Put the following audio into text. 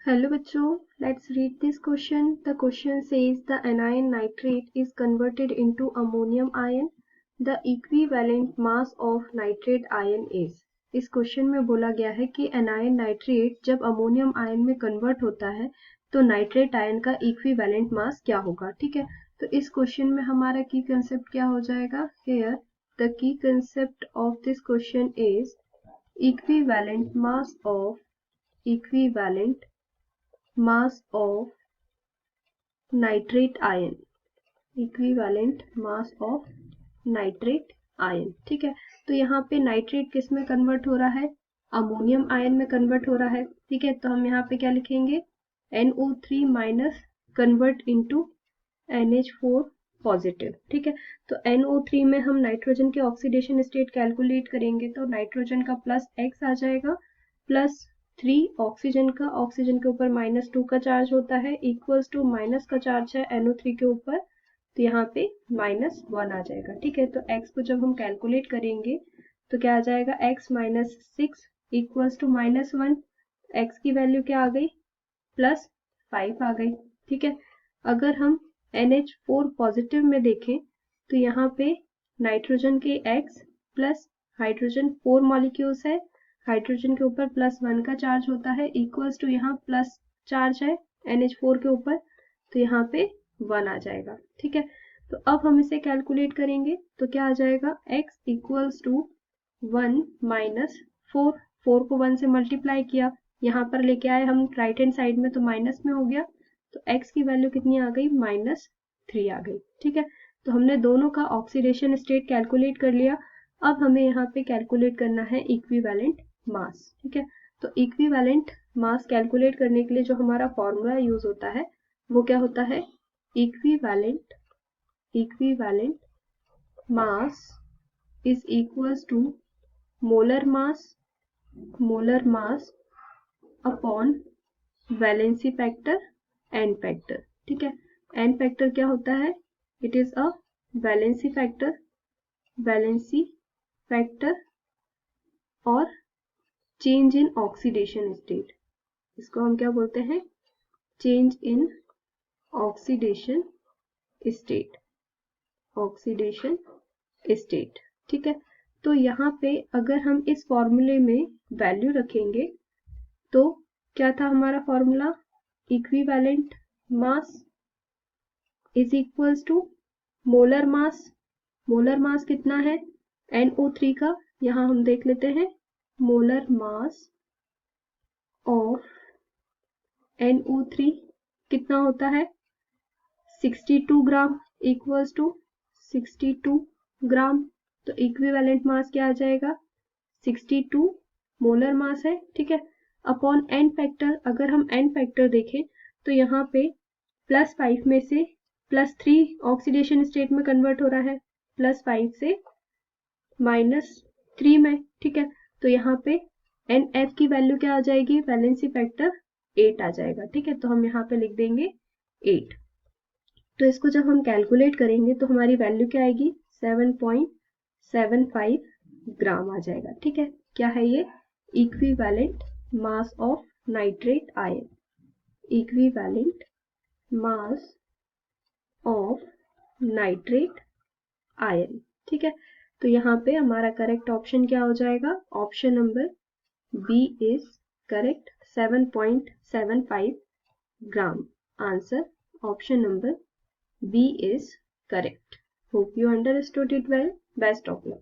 Hello bachcho, let's read this question. The question says the anion nitrate is converted into ammonium ion. The equivalent mass of nitrate ion is. इस question में बोला गया है कि anion nitrate जब ammonium ion में convert होता है तो नाइट्रेट आयन का इक्विवेलेंट मास क्या होगा। ठीक है, तो इस क्वेश्चन में हमारा की कंसेप्ट क्या हो जाएगा। Here the key concept of this question is equivalent mass of nitrate ion, equivalent mass of nitrate ion. ठीक है, तो यहाँ पे नाइट्रेट किस में कन्वर्ट हो रहा है, अमोनियम आयन में कन्वर्ट हो रहा है। ठीक है, तो हम यहाँ पे क्या लिखेंगे, NO3 minus convert into NH4 positive. ठीक है, तो NO3 में हम नाइट्रोजन के ऑक्सीडेशन स्टेट कैलकुलेट करेंगे तो नाइट्रोजन का प्लस x आ जाएगा, प्लस 3 ऑक्सीजन के ऊपर -2 का चार्ज होता है, इक्वल्स टू माइनस का चार्ज है NO3 के ऊपर, तो यहाँ पे -1 आ जाएगा। ठीक है, तो x को जब हम कैलकुलेट करेंगे तो क्या आ जाएगा, x minus 6 equals to -1, x की वैल्यू क्या आ गई, +5 आ गई। ठीक है, अगर हम NH4 पॉजिटिव में देखें तो यहाँ पे नाइट्रोजन के x प्लस हाइड्रोजन 4 मॉलिक्यूल्स है, हाइड्रोजन के ऊपर +1 का चार्ज होता है, इक्वल्स टू यहाँ प्लस चार्ज है NH4 के ऊपर, तो यहाँ पे 1 आ जाएगा। ठीक है, तो अब हम इसे कैलकुलेट करेंगे तो क्या आ जाएगा, x इक्वल्स टू 1 माइनस 4 को 1 से मल्टीप्लाई किया, यहाँ पर लेके आए हम राइट हैंड साइड में तो माइनस में हो गया, तो x की वैल्यू कितनी आ गई, -3 आ गई। ठीक है, तो हमने दोनों का ऑक्सीडेशन स्टेट कैलकुलेट कर लिया। अब हमें यहाँ पे कैलकुलेट करना है इक्विवेलेंट मास। ठीक है, तो इक्विवेलेंट मास कैलकुलेट करने के लिए जो हमारा फॉर्मूला यूज होता है वो क्या होता है, equivalent mass is equals to molar mass upon valency factor n factor. ठीक है, एन फैक्टर क्या होता है, it is a valency factor और चेंज इन ऑक्सीडेशन स्टेट, इसको हम क्या बोलते हैं, चेंज इन ऑक्सीडेशन स्टेट। ठीक है, तो यहाँ पे अगर हम इस फॉर्मूले में वैल्यू रखेंगे तो क्या था हमारा formula, equivalent mass is equals to molar mass कितना है NO3 का, यहाँ हम देख लेते हैं, मोलर मास ऑफ NO3 कितना होता है, 62 ग्राम इक्वल्स टू 62 ग्राम, तो इक्विवेलेंट मास क्या आ जाएगा, 62 मोलर मास है। ठीक है, अपॉन एन फैक्टर, अगर हम एन फैक्टर देखें तो यहाँ पे +5 में से +3 ऑक्सीडेशन स्टेट में कन्वर्ट हो रहा है, +5 से -3 में। ठीक है, तो यहाँ पे NF की वैल्यू क्या आ जाएगी, वैलेंसी फैक्टर 8 आ जाएगा। ठीक है, तो हम यहाँ पे लिख देंगे 8, तो इसको जब हम कैलकुलेट करेंगे तो हमारी वैल्यू क्या आएगी, 7.75 ग्राम आ जाएगा। ठीक है, क्या है ये, equivalent mass of nitrate ion, equivalent mass of nitrate ion. ठीक है, तो यहाँ पे हमारा करेक्ट ऑप्शन क्या हो जाएगा, option number B is correct, 7.75 gram. Answer option number B is correct. Hope you understood it well. Best of luck.